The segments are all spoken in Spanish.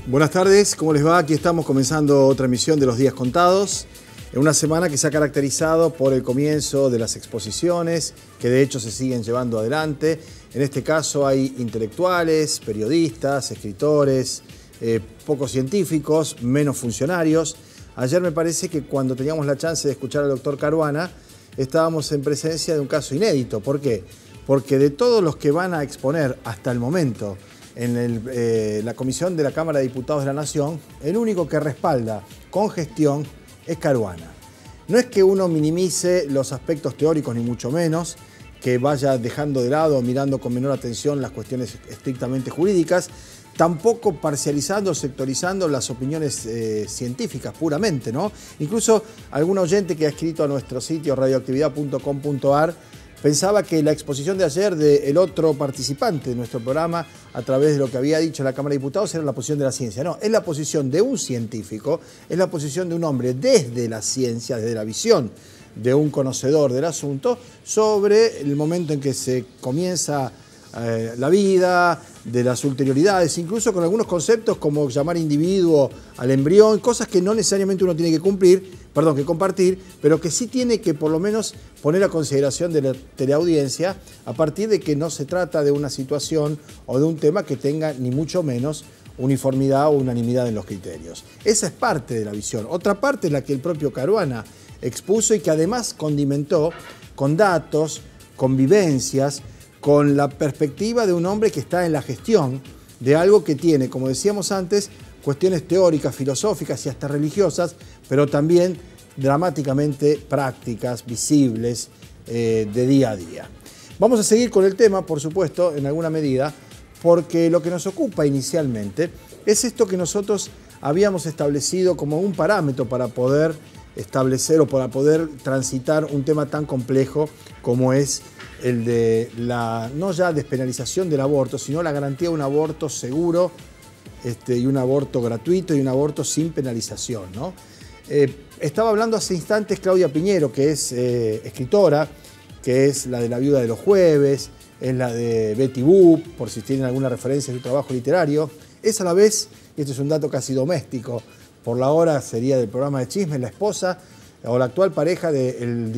Buenas tardes, ¿cómo les va? Aquí estamos comenzando otra emisión de Los Días Contados, en una semana que se ha caracterizado por el comienzo de las exposiciones, que de hecho se siguen llevando adelante. En este caso hay intelectuales, periodistas, escritores, pocos científicos, menos funcionarios. Ayer me parece que cuando teníamos la chance de escuchar al doctor Caruana, estábamos en presencia de un caso inédito. ¿Por qué? Porque de todos los que van a exponer hasta el momento en la Comisión de la Cámara de Diputados de la Nación, el único que respalda con gestión es Caruana. No es que uno minimice los aspectos teóricos, ni mucho menos, que vaya dejando de lado o mirando con menor atención las cuestiones estrictamente jurídicas, tampoco parcializando o sectorizando las opiniones científicas puramente, ¿no? Incluso algún oyente que ha escrito a nuestro sitio radioactividad.com.ar pensaba que la exposición de ayer del otro participante de nuestro programa, a través de lo que había dicho la Cámara de Diputados, era la posición de la ciencia. No, es la posición de un científico, es la posición de un hombre desde la ciencia, desde la visión de un conocedor del asunto, sobre el momento en que se comienza la vida, de las ulterioridades, incluso con algunos conceptos como llamar individuo al embrión, cosas que no necesariamente uno tiene que compartir, pero que sí tiene que por lo menos poner a consideración de la teleaudiencia, a partir de que no se trata de una situación o de un tema que tenga ni mucho menos uniformidad o unanimidad en los criterios. Esa es parte de la visión. Otra parte es la que el propio Caruana expuso y que además condimentó con datos, con vivencias, con la perspectiva de un hombre que está en la gestión de algo que tiene, como decíamos antes, cuestiones teóricas, filosóficas y hasta religiosas, pero también dramáticamente prácticas, visibles, de día a día. Vamos a seguir con el tema, por supuesto, en alguna medida, porque lo que nos ocupa inicialmente es esto que nosotros habíamos establecido como un parámetro para poder establecer o para poder transitar un tema tan complejo como es el de la, no ya despenalización del aborto, sino la garantía de un aborto seguro y un aborto gratuito y un aborto sin penalización, ¿no? Estaba hablando hace instantes Claudia Piñero, que es escritora, que es la de La Viuda de los Jueves, es la de Betty Boop, por si tienen alguna referencia de su trabajo literario. Es a la vez, y esto es un dato casi doméstico, por la hora sería del programa de Chismes, la esposa o la actual pareja del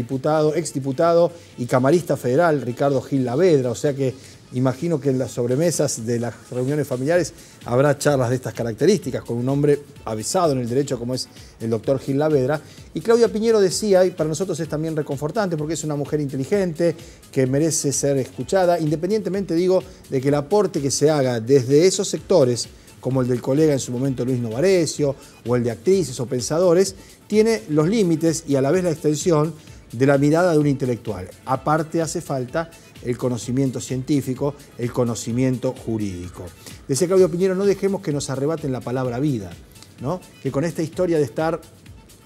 exdiputado y camarista federal Ricardo Gil Lavedra, o sea que imagino que en las sobremesas de las reuniones familiares habrá charlas de estas características con un hombre avisado en el derecho como es el doctor Gil Lavedra. Y Claudia Piñero decía, y para nosotros es también reconfortante porque es una mujer inteligente que merece ser escuchada, independientemente, digo, de que el aporte que se haga desde esos sectores, como el del colega en su momento Luis Novarecio, o el de actrices o pensadores, tiene los límites y a la vez la extensión de la mirada de un intelectual. Aparte hace falta el conocimiento científico, el conocimiento jurídico. Decía Claudio Piñero, no dejemos que nos arrebaten la palabra vida, ¿no? Que con esta historia de estar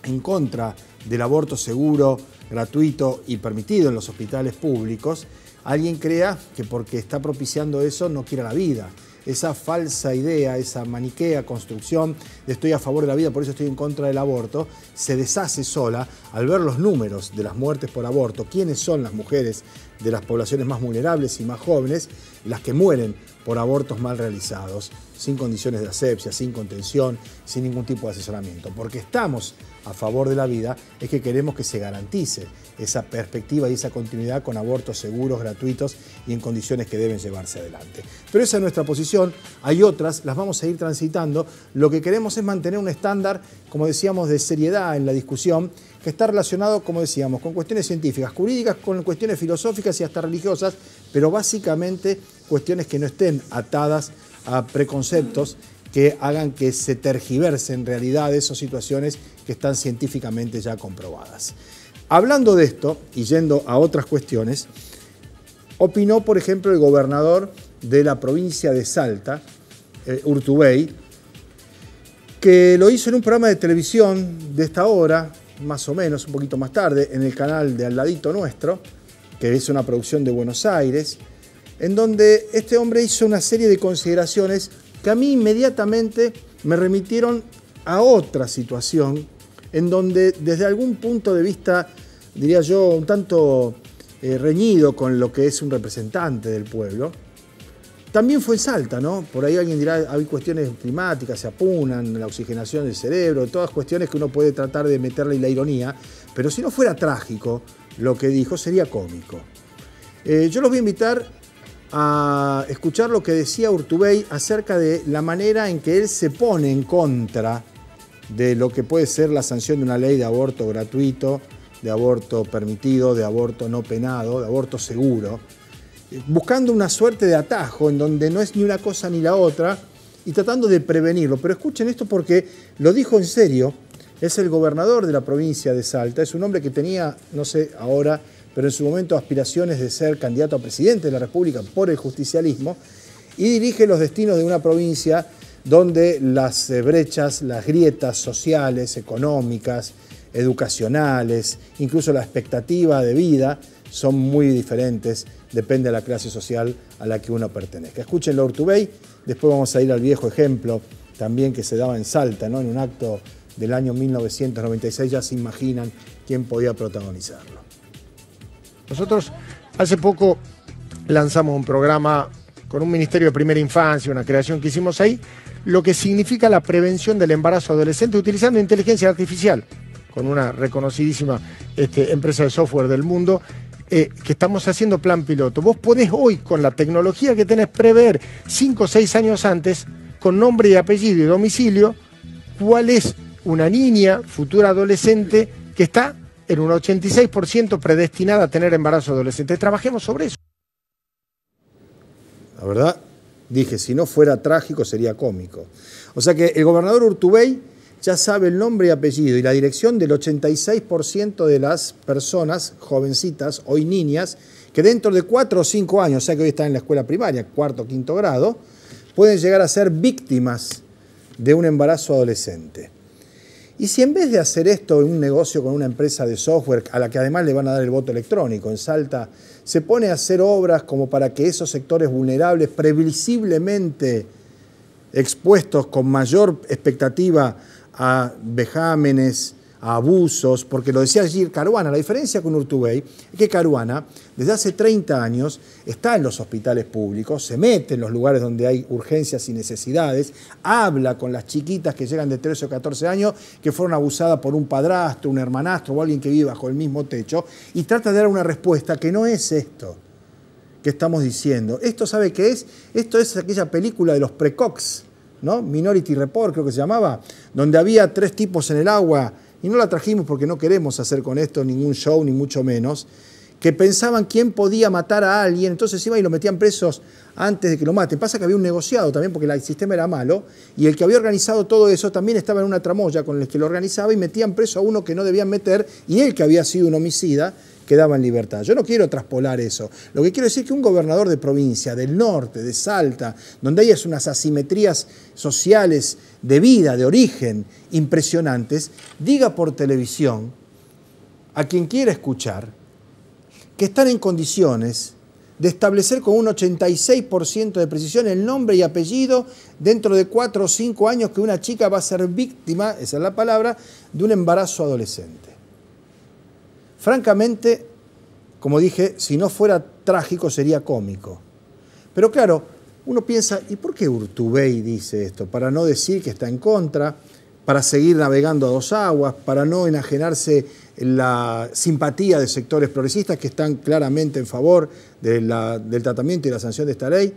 en contra del aborto seguro, gratuito y permitido en los hospitales públicos, alguien crea que porque está propiciando eso no quiera la vida. Esa falsa idea, esa maniquea construcción de estoy a favor de la vida, por eso estoy en contra del aborto, se deshace sola al ver los números de las muertes por aborto, quiénes son las mujeres de las poblaciones más vulnerables y más jóvenes, las que mueren por abortos mal realizados, sin condiciones de asepsia, sin contención, sin ningún tipo de asesoramiento. Porque estamos a favor de la vida, es que queremos que se garantice esa perspectiva y esa continuidad con abortos seguros, gratuitos y en condiciones que deben llevarse adelante. Pero esa es nuestra posición, hay otras, las vamos a ir transitando. Lo que queremos es mantener un estándar, como decíamos, de seriedad en la discusión, que está relacionado, como decíamos, con cuestiones científicas, jurídicas, con cuestiones filosóficas y hasta religiosas, pero básicamente cuestiones que no estén atadas a preconceptos que hagan que se tergiversen realidades o situaciones que están científicamente ya comprobadas. Hablando de esto, y yendo a otras cuestiones, opinó, por ejemplo, el gobernador de la provincia de Salta, Urtubey, que lo hizo en un programa de televisión de esta hora, más o menos, un poquito más tarde, en el canal de Al Ladito Nuestro, que es una producción de Buenos Aires, en donde este hombre hizo una serie de consideraciones que a mí inmediatamente me remitieron a otra situación, en donde desde algún punto de vista, diría yo, un tanto reñido con lo que es un representante del pueblo, También fue en Salta, ¿no? Por ahí alguien dirá, hay cuestiones climáticas, se apunan, la oxigenación del cerebro, todas cuestiones que uno puede tratar de meterle la ironía, pero si no fuera trágico lo que dijo, sería cómico. Yo los voy a invitar a escuchar lo que decía Urtubey acerca de la manera en que él se pone en contra de lo que puede ser la sanción de una ley de aborto gratuito, de aborto permitido, de aborto no penado, de aborto seguro, buscando una suerte de atajo en donde no es ni una cosa ni la otra y tratando de prevenirlo. Pero escuchen esto porque lo dijo en serio, es el gobernador de la provincia de Salta, es un hombre que tenía, no sé ahora, pero en su momento aspiraciones de ser candidato a presidente de la República por el justicialismo, y dirige los destinos de una provincia donde las brechas, las grietas sociales, económicas, educacionales, incluso la expectativa de vida son muy diferentes, depende de la clase social a la que uno pertenezca. Escúchenlo a Urtubey, después vamos a ir al viejo ejemplo también que se daba en Salta, ¿no? En un acto del año 1996, ya se imaginan quién podía protagonizarlo. Nosotros hace poco lanzamos un programa con un Ministerio de Primera Infancia, una creación que hicimos ahí, lo que significa la prevención del embarazo adolescente utilizando inteligencia artificial, con una reconocidísima empresa de software del mundo, que estamos haciendo plan piloto. Vos podés hoy, con la tecnología que tenés, prever 5 o 6 años antes, con nombre y apellido y domicilio, cuál es una niña, futura adolescente, que está en un 86% predestinada a tener embarazo adolescente. Trabajemos sobre eso. La verdad, dije, si no fuera trágico sería cómico. O sea que el gobernador Urtubey ya sabe el nombre y apellido y la dirección del 86% de las personas, jovencitas, hoy niñas, que dentro de 4 o 5 años, o sea que hoy están en la escuela primaria, 4º o 5º grado, pueden llegar a ser víctimas de un embarazo adolescente. Y si en vez de hacer esto en un negocio con una empresa de software, a la que además le van a dar el voto electrónico en Salta, se pone a hacer obras como para que esos sectores vulnerables, previsiblemente expuestos con mayor expectativa a vejámenes, a abusos, porque lo decía allí Caruana, la diferencia con Urtubey es que Caruana desde hace 30 años está en los hospitales públicos, se mete en los lugares donde hay urgencias y necesidades, habla con las chiquitas que llegan de 13 o 14 años que fueron abusadas por un padrastro, un hermanastro o alguien que vive bajo el mismo techo y trata de dar una respuesta que no es esto que estamos diciendo. Esto, ¿sabe qué es? Esto es aquella película de los precox, ¿no? Minority Report creo que se llamaba, donde había 3 tipos en el agua, y no la trajimos porque no queremos hacer con esto ningún show, ni mucho menos, que pensaban quién podía matar a alguien, entonces iban y lo metían presos antes de que lo maten. Pasa que había un negociado también porque el sistema era malo, y el que había organizado todo eso también estaba en una tramoya con el que lo organizaba y metían preso a uno que no debían meter, y él, que había sido un homicida, quedaba en libertad. Yo no quiero traspolar eso. Lo que quiero decir es que un gobernador de provincia, del norte, de Salta, donde hay unas asimetrías sociales de vida, de origen, impresionantes, diga por televisión a quien quiera escuchar que están en condiciones de establecer con un 86% de precisión el nombre y apellido dentro de 4 o 5 años que una chica va a ser víctima, esa es la palabra, de un embarazo adolescente. Francamente, como dije, si no fuera trágico sería cómico. Pero claro, uno piensa, ¿y por qué Urtubey dice esto? Para no decir que está en contra, para seguir navegando a 2 aguas, para no enajenarse la simpatía de sectores progresistas que están claramente en favor del tratamiento y la sanción de esta ley.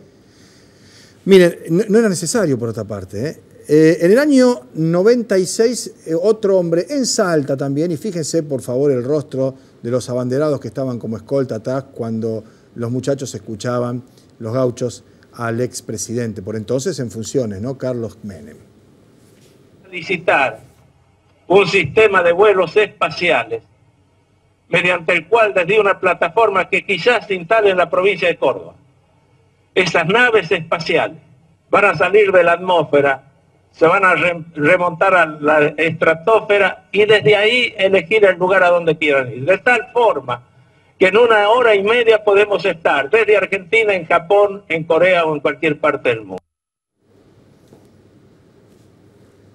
Miren, no era necesario por otra parte, ¿eh? En el año 96, otro hombre en Salta también, y fíjense por favor el rostro de los abanderados que estaban como escolta atrás cuando los muchachos escuchaban, los gauchos, al expresidente, por entonces en funciones, ¿no? Carlos Menem. Licitar un sistema de vuelos espaciales mediante el cual desde una plataforma que quizás se instale en la provincia de Córdoba, esas naves espaciales van a salir de la atmósfera, se van a remontar a la estratosfera y desde ahí elegir el lugar a donde quieran ir. De tal forma que en 1 hora y media podemos estar desde Argentina, en Japón, en Corea o en cualquier parte del mundo.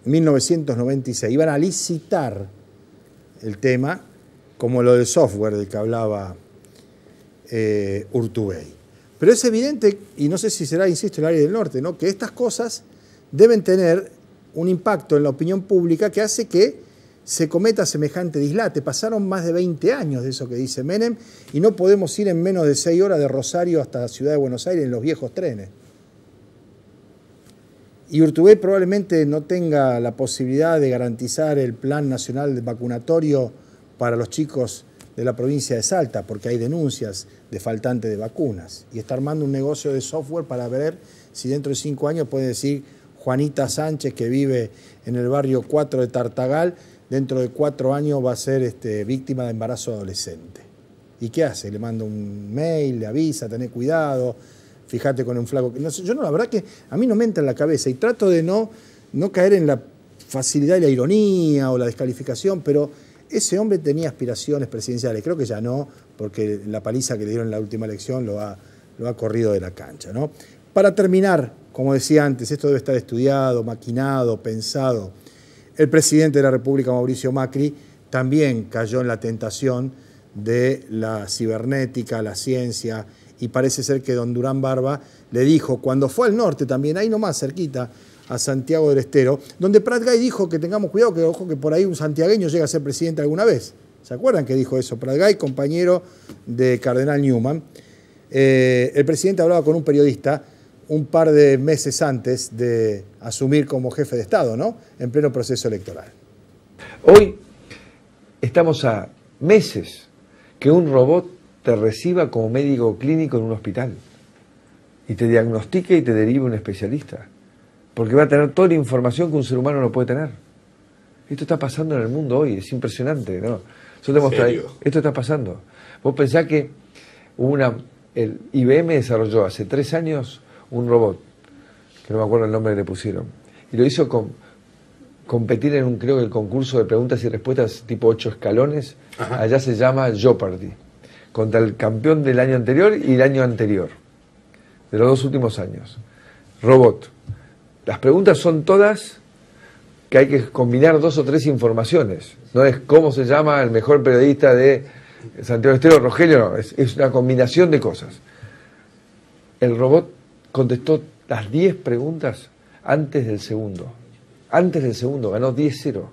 1996, iban a licitar el tema como lo del software del que hablaba Urtubey. Pero es evidente, y no sé si será, insisto, el área del norte, ¿no?, que estas cosas deben tener un impacto en la opinión pública que hace que se cometa semejante dislate. Pasaron más de 20 años de eso que dice Menem y no podemos ir en menos de 6 horas de Rosario hasta la ciudad de Buenos Aires en los viejos trenes. Y Urtubey probablemente no tenga la posibilidad de garantizar el plan nacional vacunatorio para los chicos de la provincia de Salta, porque hay denuncias de faltante de vacunas. Y está armando un negocio de software para ver si dentro de 5 años puede decir Juanita Sánchez, que vive en el barrio 4 de Tartagal, dentro de 4 años va a ser víctima de embarazo adolescente. ¿Y qué hace? Le manda un mail, le avisa, tené cuidado, fíjate con un flaco. No sé, yo no, la verdad que a mí no me entra en la cabeza y trato de no caer en la facilidad y la ironía o la descalificación, pero ese hombre tenía aspiraciones presidenciales. Creo que ya no, porque la paliza que le dieron en la última elección lo ha corrido de la cancha, ¿no? Para terminar, como decía antes, esto debe estar estudiado, maquinado, pensado. El presidente de la República, Mauricio Macri, también cayó en la tentación de la cibernética, la ciencia, y parece ser que don Durán Barba le dijo, cuando fue al norte también, ahí nomás cerquita, a Santiago del Estero, donde Pratgay dijo que tengamos cuidado, que ojo que por ahí un santiagueño llega a ser presidente alguna vez. ¿Se acuerdan que dijo eso Pratgay, compañero de Cardenal Newman? El presidente hablaba con un periodista un par de meses antes de asumir como jefe de Estado, ¿no?, en pleno proceso electoral. Hoy estamos a meses que un robot te reciba como médico clínico en un hospital y te diagnostique y te derive a un especialista, porque va a tener toda la información que un ser humano no puede tener. Esto está pasando en el mundo hoy, es impresionante, ¿no? Esto está pasando. Vos pensás que el IBM desarrolló hace 3 años un robot, que no me acuerdo el nombre que le pusieron, y lo hizo competir en creo que el concurso de preguntas y respuestas tipo 8 escalones. Ajá. Allá se llama Jeopardy, contra el campeón del año anterior y el año anterior, de los 2 últimos años. Robot. Las preguntas son todas que hay que combinar 2 o 3 informaciones. No es cómo se llama el mejor periodista de Santiago del Estero, Rogelio, no. Es una combinación de cosas. El robot contestó las 10 preguntas antes del segundo. Antes del segundo, ganó 10-0.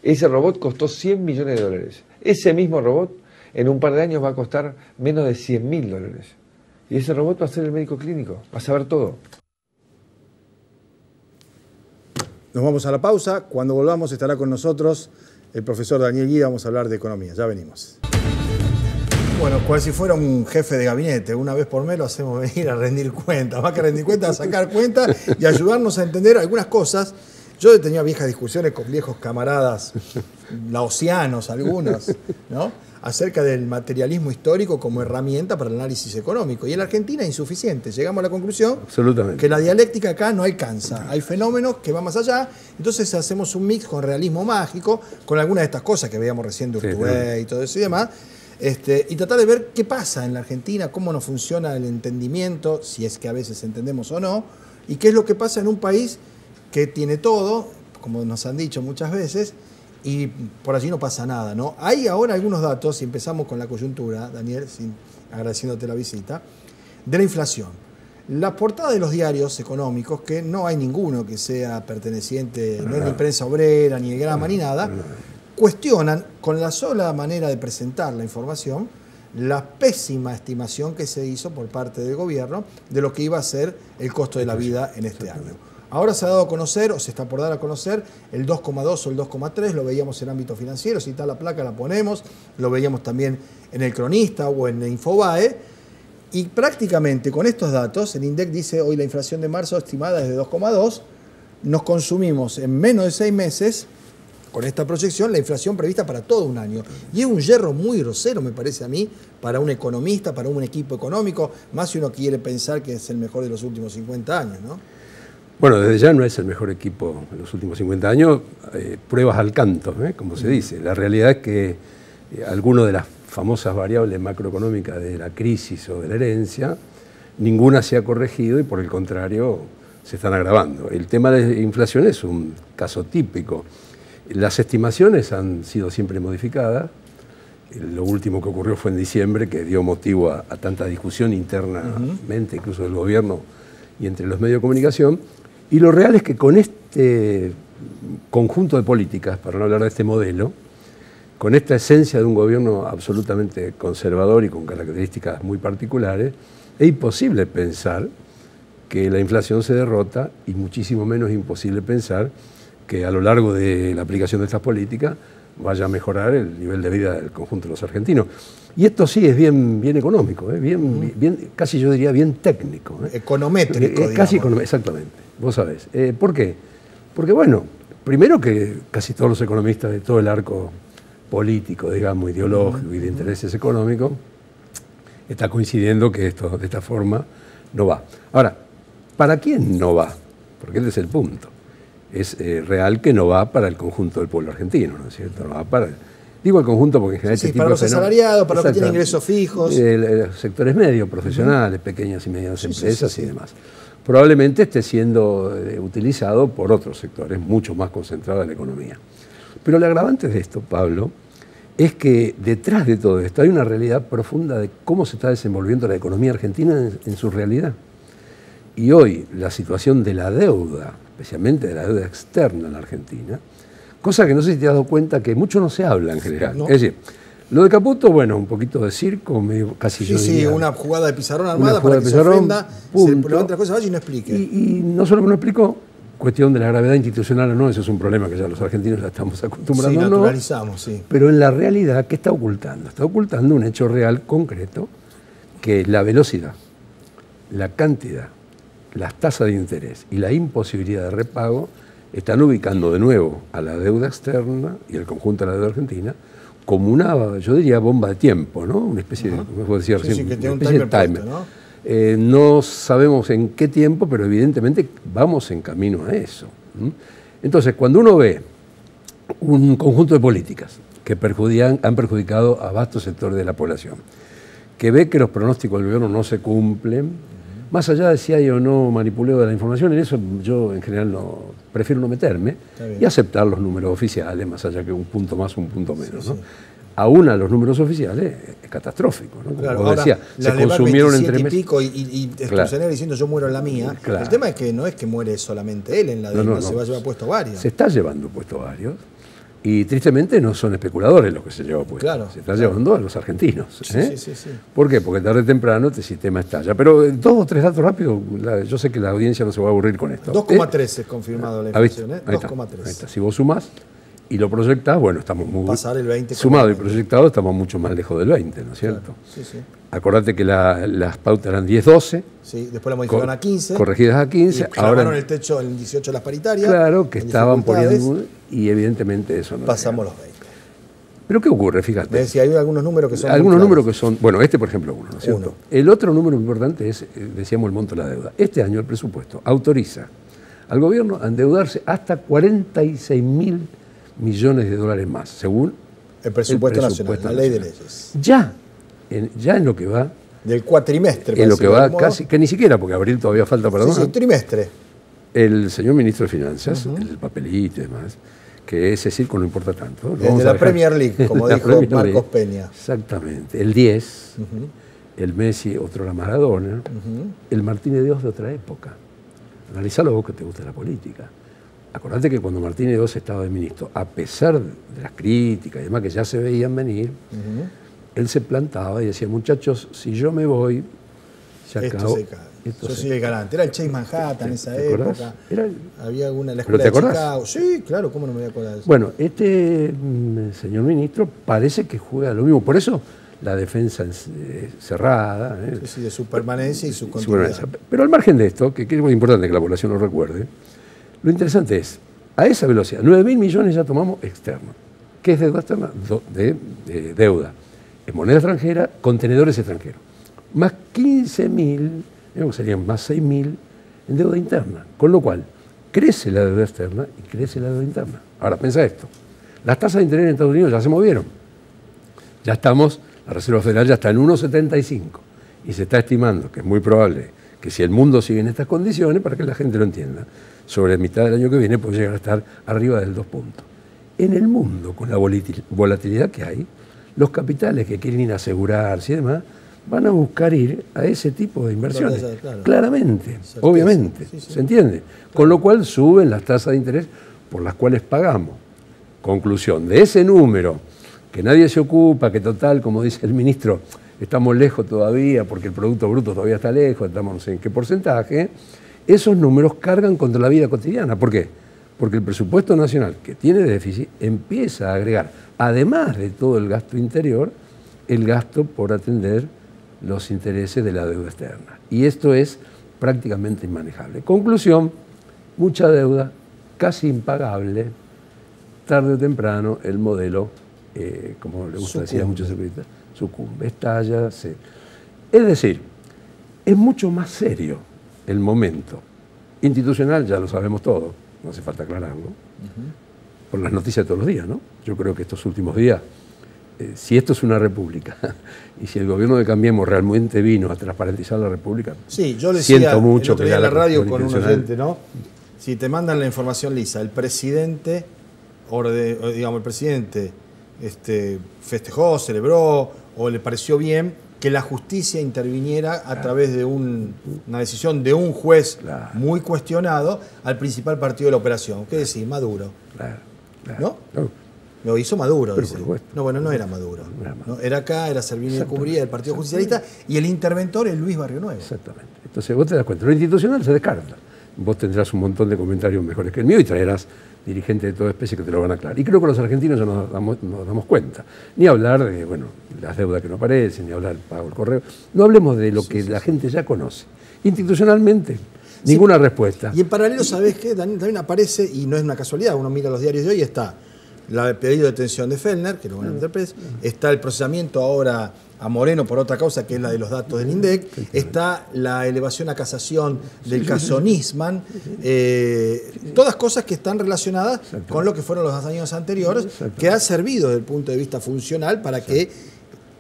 Ese robot costó $100 millones. Ese mismo robot en un par de años va a costar menos de $100.000. Y ese robot va a ser el médico clínico, va a saber todo. Nos vamos a la pausa. Cuando volvamos estará con nosotros el profesor Daniel Guida. Vamos a hablar de economía. Ya venimos. Bueno, cual si fuera un jefe de gabinete. Una vez por mes lo hacemos venir a rendir cuentas. Más que rendir cuentas, a sacar cuentas y ayudarnos a entender algunas cosas. Yo he tenido viejas discusiones con viejos camaradas laosianos, algunos, ¿no?, acerca del materialismo histórico como herramienta para el análisis económico. Y en la Argentina es insuficiente. Llegamos a la conclusión que la dialéctica acá no alcanza. Hay fenómenos que van más allá. Entonces hacemos un mix con realismo mágico, con algunas de estas cosas que veíamos recién de Urtubey y todo eso y demás, y tratar de ver qué pasa en la Argentina, cómo nos funciona el entendimiento, si es que a veces entendemos o no, y qué es lo que pasa en un país que tiene todo, como nos han dicho muchas veces, y por allí no pasa nada, ¿no? Hay ahora algunos datos, y empezamos con la coyuntura, Daniel, agradeciéndote la visita, de la inflación. La portada de los diarios económicos, que no hay ninguno que sea perteneciente, no es ni Prensa Obrera, ni el Grama, ni nada, cuestionan, con la sola manera de presentar la información, la pésima estimación que se hizo por parte del gobierno de lo que iba a ser el costo de la vida en este año. Ahora se ha dado a conocer, o se está por dar a conocer, el 2,2 o el 2,3, lo veíamos en el ámbito financiero, si está la placa la ponemos, lo veíamos también en el Cronista o en Infobae, y prácticamente con estos datos, el INDEC dice hoy la inflación de marzo estimada es de 2,2, nos consumimos en menos de 6 meses, con esta proyección, la inflación prevista para todo un año. Y es un yerro muy grosero, me parece a mí, para un economista, para un equipo económico, más si uno quiere pensar que es el mejor de los últimos 50 años, ¿no? Bueno, desde ya no es el mejor equipo en los últimos 50 años, pruebas al canto, como se dice. La realidad es que algunas de las famosas variables macroeconómicas de la crisis o de la herencia, ninguna se ha corregido y por el contrario se están agravando. El tema de inflación es un caso típico. Las estimaciones han sido siempre modificadas Lo último que ocurrió fue en diciembre, que dio motivo a tanta discusión internamente, incluso del gobierno y entre los medios de comunicación. Y lo real es que con este conjunto de políticas, para no hablar de este modelo, con esta esencia de un gobierno absolutamente conservador y con características muy particulares, es imposible pensar que la inflación se derrota y muchísimo menos imposible pensar que a lo largo de la aplicación de estas políticas vaya a mejorar el nivel de vida del conjunto de los argentinos. Y esto sí es bien económico, bien, casi yo diría bien técnico. Econométrico, casi exactamente, vos sabés. ¿Por qué? Porque bueno, primero que casi todos los economistas de todo el arco político, digamos, ideológico y de intereses económicos, está coincidiendo que esto de esta forma no va. Ahora, ¿para quién no va? Porque ese es el punto. Es real que no va para el conjunto del pueblo argentino, ¿no es cierto? No va para... Digo el conjunto porque en general sí, para los asalariados, para los que tienen ingresos fijos. Los sectores medios, profesionales, pequeñas y medianas empresas y demás. Probablemente esté siendo utilizado por otros sectores mucho más concentrados en la economía. Pero el agravante de esto, Pablo, es que detrás de todo esto hay una realidad profunda de cómo se está desenvolviendo la economía argentina en su realidad. Y hoy la situación de la deuda, especialmente de la deuda externa en la Argentina, cosa que no sé si te has dado cuenta que mucho no se habla en general. ¿No? Es decir, lo de Caputo, bueno, un poquito de circo, medio, casi yo diría, una jugada de pizarrón armada para que se ofenda, se levante las cosas, vaya y no explique. Y no solo que no explicó, cuestión de la gravedad institucional o no, eso es un problema que ya los argentinos ya estamos acostumbrando. Sí, naturalizamos, sí. Pero en la realidad, ¿qué está ocultando? Está ocultando un hecho real, concreto, que la velocidad, la cantidad, las tasas de interés y la imposibilidad de repago están ubicando de nuevo a la deuda externa y el conjunto de la deuda argentina como una, yo diría, bomba de tiempo, ¿no? Una especie de, como decía recién, que tiene una especie de timer. ¿No? No sabemos en qué tiempo, pero evidentemente vamos en camino a eso. Entonces, cuando uno ve un conjunto de políticas que han perjudicado a vastos sectores de la población, que ve que los pronósticos del gobierno no se cumplen, más allá de si hay o no manipuleo de la información, en eso yo en general prefiero no meterme y aceptar los números oficiales, más allá que un punto más, un punto menos. ¿no? Aún a los números oficiales es catastrófico, ¿no? Como claro, decía, se consumieron entre meses. Y claro. Diciendo yo muero en la mía. Claro. El tema es que no es que muere solamente él en la deuda, se va a llevar puesto varios. Se está llevando puesto varios. Y tristemente no son especuladores los que se llevan puestos. Claro, se está llevando a los argentinos. Sí. ¿Por qué? Porque tarde o temprano este sistema estalla. Pero 2 o 3 datos rápidos, yo sé que la audiencia no se va a aburrir con esto. 2,3 es confirmado la inflación. 2,3. Si vos sumás y lo proyectás, bueno, estamos muy... Pasar el 20. Sumado y proyectado estamos mucho más lejos del 20, ¿no es cierto? Claro. Sí. Acordate que las pautas eran 10-12. Sí, después la modificaron a 15. Corregidas a 15. Y ahora el techo en 18 las paritarias. Claro, que estaban poniendo... Y evidentemente eso no... Pasamos los 20. Pero ¿qué ocurre? Fíjate. Si hay algunos números que son... Algunos números que son... Bueno, este por ejemplo uno, ¿no es cierto? El otro número importante es, decíamos, el monto de la deuda. Este año el presupuesto autoriza al gobierno a endeudarse hasta 46.000 millones de dólares más, según el presupuesto nacional, la ley de leyes. Ya en lo que va... Del cuatrimestre. En lo que va casi, que ni siquiera, porque abril todavía falta para Sí, trimestre. El señor ministro de Finanzas, el papelito y demás, que ese circo no importa tanto. El de la Premier League, como dijo Marcos Peña. Exactamente. El 10, el Messi, otro la Maradona, el Martínez Dios de otra época. Analizalo vos que te gusta la política. Acordate que cuando Martínez Dios estaba de ministro, a pesar de las críticas y demás que ya se veían venir, él se plantaba y decía, muchachos, si yo me voy, se acabó. Yo soy el garante. Era el Chase Manhattan en esa época. Había alguna en la escuela de Chicago. Sí, claro, ¿cómo no me voy a acordar de eso? Bueno, este señor ministro parece que juega lo mismo. Por eso la defensa cerrada. Sí, de su permanencia y su continuidad. Pero al margen de esto, que es muy importante que la población lo recuerde, lo interesante es, a esa velocidad, 9.000 millones ya tomamos externo. ¿Qué es deuda externa? De deuda. En moneda extranjera, contenedores extranjeros. Más 15.000, serían más 6.000 en deuda interna. Con lo cual, crece la deuda externa y crece la deuda interna. Ahora, piensa esto. Las tasas de interés en Estados Unidos ya se movieron. Ya estamos, la Reserva Federal ya está en 1,75. Y se está estimando que es muy probable que si el mundo sigue en estas condiciones, para que la gente lo entienda, sobre la mitad del año que viene puede llegar a estar arriba del 2 puntos. En el mundo, con la volatilidad que hay, los capitales que quieren ir a asegurarse y demás, van a buscar ir a ese tipo de inversiones. Claro. Claramente, Certeza. obviamente, Sí, sí. ¿se entiende? Con lo cual suben las tasas de interés por las cuales pagamos. Conclusión, de ese número, que nadie se ocupa, que total, como dice el ministro, estamos lejos todavía porque el Producto Bruto todavía está lejos, estamos no sé en qué porcentaje, esos números cargan contra la vida cotidiana. ¿Por qué? Porque el presupuesto nacional, que tiene déficit, empieza a agregar, además de todo el gasto interior, el gasto por atender los intereses de la deuda externa. Y esto es prácticamente inmanejable. Conclusión, mucha deuda, casi impagable, tarde o temprano el modelo, como le gusta decir a muchos economistas, sucumbe, estalla. Es decir, es mucho más serio el momento institucional, ya lo sabemos todos, no hace falta aclararlo, por las noticias de todos los días, ¿no? Yo creo que estos últimos días, si esto es una república y si el gobierno de Cambiemos realmente vino a transparentizar la república, sí, yo le decía siento mucho el otro que día en la radio con un intencional. oyente, ¿no? Si te mandan la información lisa, el presidente, digamos, el presidente festejó, celebró o le pareció bien que la justicia interviniera a través de una decisión de un juez muy cuestionado al principal partido de la operación. ¿Qué decís? Maduro. ¿No? Lo hizo Maduro, Pero dice. por supuesto. No, bueno, no era Maduro. No era Maduro. ¿No? Era acá, era Servini de Cubría, del Partido Justicialista, y el interventor es Luis Barrio Nuevo. Exactamente. Entonces vos te das cuenta, lo institucional se descarta. Vos tendrás un montón de comentarios mejores que el mío y traerás dirigentes de toda especie que te lo van a aclarar. Y creo que los argentinos ya nos damos cuenta. Ni hablar de, bueno, las deudas que no aparecen, ni hablar del pago del correo. No hablemos de lo que la gente ya conoce. Institucionalmente, ninguna respuesta. Y en paralelo, ¿sabés qué? También aparece, y no es una casualidad, uno mira los diarios de hoy, está el pedido de detención de Fellner, que lo van a meter preso, está el procesamiento ahora a Moreno por otra causa, que es la de los datos del INDEC, está la elevación a casación del caso Nisman, todas cosas que están relacionadas con lo que fueron los años anteriores, que ha servido desde el punto de vista funcional para que,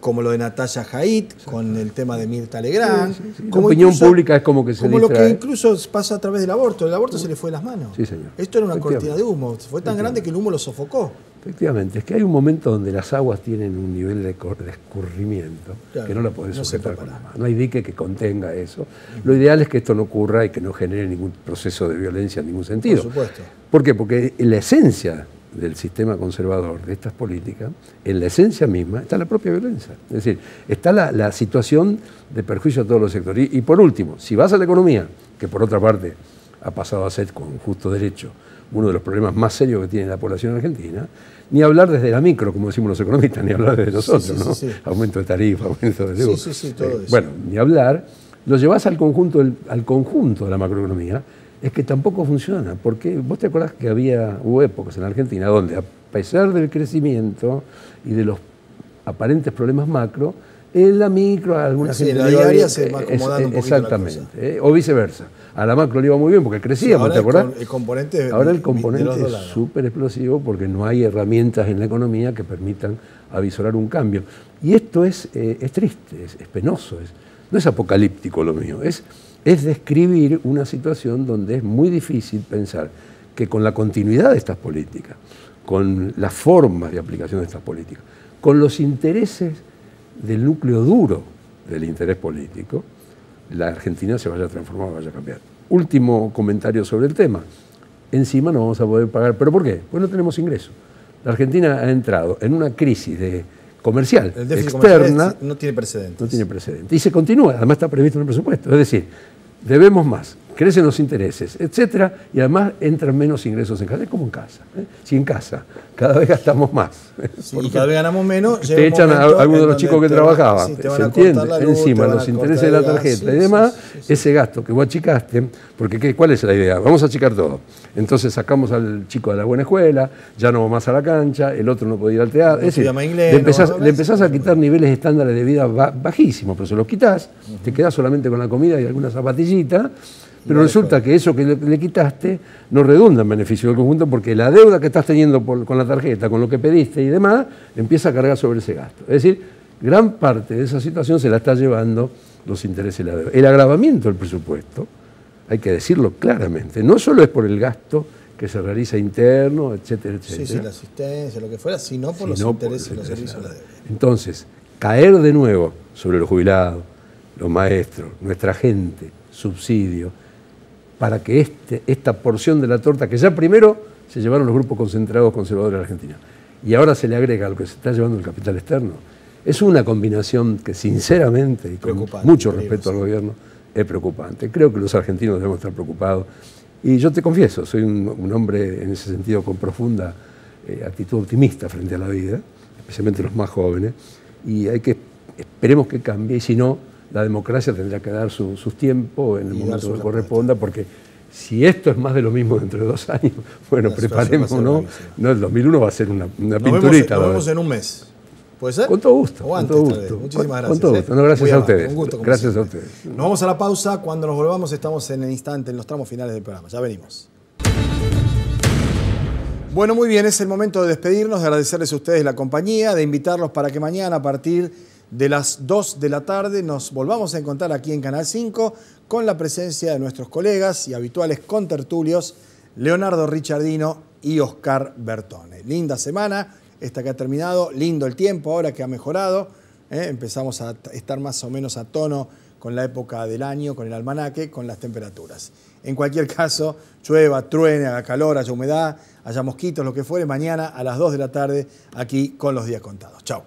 como lo de Natalia Haidt, con el tema de Mirta Legrand, La opinión pública es como que se como lo que distrae. incluso pasa a través del aborto. El aborto se le fue de las manos. Sí, señor. Esto era una Efectivamente. cortina de humo. Fue tan grande que el humo lo sofocó. Efectivamente, es que hay un momento donde las aguas tienen un nivel de escurrimiento Claro, que no la podés no se sujetar puede con la parar. mano. No hay dique que contenga eso. Lo ideal es que esto no ocurra y que no genere ningún proceso de violencia en ningún sentido. Por supuesto. ¿Por qué? Porque en la esencia del sistema conservador, de estas políticas, en la esencia misma está la propia violencia. Es decir, está la situación de perjuicio a todos los sectores. Y por último, si vas a la economía, que por otra parte ha pasado a ser con justo derecho uno de los problemas más serios que tiene la población argentina, ni hablar desde la micro, como decimos los economistas, ni hablar desde nosotros, ¿no? Sí. Aumento de tarifa, aumento de deuda. Sí, todo eso. Bueno, ni hablar, lo llevas al conjunto de la macroeconomía, es que tampoco funciona, porque vos te acordás que hubo épocas en Argentina donde, a pesar del crecimiento y de los aparentes problemas macro, en la micro a alguna Sí, gente la le iba diaria bien, se va acomodando un poquito la exactamente, o viceversa. A la macro le iba muy bien porque crecíamos, ahora ¿te acordás? el componente Ahora el de componente los dos es lados. súper explosivo porque no hay herramientas en la economía que permitan avisorar un cambio. Y esto es triste, es penoso, no es apocalíptico lo mío, es describir una situación donde es muy difícil pensar que con la continuidad de estas políticas, con las formas de aplicación de estas políticas, con los intereses del núcleo duro del interés político, la Argentina se vaya a transformar, vaya a cambiar. Último comentario sobre el tema. Encima no vamos a poder pagar. ¿Pero por qué? Pues no tenemos ingresos. La Argentina ha entrado en una crisis comercial El déficit externa. comercial no tiene precedentes. No tiene precedente. Y se continúa, además está previsto en el presupuesto. Es decir, debemos más, crecen los intereses, etcétera, y además entran menos ingresos en casa. Es como en casa. Si en casa cada vez gastamos más. Sí, y cada vez ganamos menos. llega Te un echan a momento algunos de en los chicos donde que te van- trabajaban. sí, te van ¿Se a entiende? cortar la luz, Encima te van los a intereses cortar de la el gas, tarjeta sí, y demás, sí. ese gasto que vos achicaste, porque ¿cuál es la idea? Vamos a achicar todo. Entonces sacamos al chico de la buena escuela, ya no va más a la cancha, el otro no puede ir al teatro. No Es decir, estudia más inglés, le empezás, no va a le empezás a hablar, quitar niveles estándares de vida bajísimos, pero se los quitas, te quedás solamente con la comida y alguna zapatillita. Pero resulta que eso que le quitaste no redunda en beneficio del conjunto porque la deuda que estás teniendo con la tarjeta, con lo que pediste y demás, empieza a cargar sobre ese gasto. Es decir, gran parte de esa situación se la está llevando los intereses de la deuda. El agravamiento del presupuesto, hay que decirlo claramente, no solo es por el gasto que se realiza interno, etcétera, etcétera. Sí, la asistencia, lo que fuera, sino por los intereses de los servicios de la deuda. Entonces, caer de nuevo sobre los jubilados, los maestros, nuestra gente, subsidio, para que esta porción de la torta, que ya primero se llevaron los grupos concentrados conservadores de Argentina, y ahora se le agrega lo que se está llevando el capital externo, es una combinación que sinceramente, y con mucho respeto al gobierno, es preocupante. Creo que los argentinos debemos estar preocupados. Y yo te confieso, soy un hombre en ese sentido con profunda actitud optimista frente a la vida, especialmente los más jóvenes, y esperemos que cambie, y si no, la democracia tendrá que dar sus tiempos en el momento que corresponda, porque si esto es más de lo mismo dentro de 2 años, bueno, preparémonos, no, el 2001 va a ser una pinturita. Nos vemos en un mes. ¿Puede ser? Con todo gusto. O antes, con todo gusto. Muchísimas gracias. Con todo gusto. No, gracias a ustedes. Un gusto, gracias a ustedes. Nos vamos a la pausa. Cuando nos volvamos estamos en el instante, en los tramos finales del programa. Ya venimos. Bueno, muy bien. Es el momento de despedirnos, de agradecerles a ustedes la compañía, de invitarlos para que mañana a partir de las 2 de la tarde nos volvamos a encontrar aquí en Canal 5 con la presencia de nuestros colegas y habituales contertulios Leonardo Ricciardino y Oscar Bertone. Linda semana. Esta que ha terminado, lindo el tiempo ahora que ha mejorado, empezamos a estar más o menos a tono con la época del año, con el almanaque, con las temperaturas. En cualquier caso, llueva, truene, haga calor, haya humedad, haya mosquitos, lo que fuere, mañana a las 2 de la tarde aquí con Los Días Contados. Chao.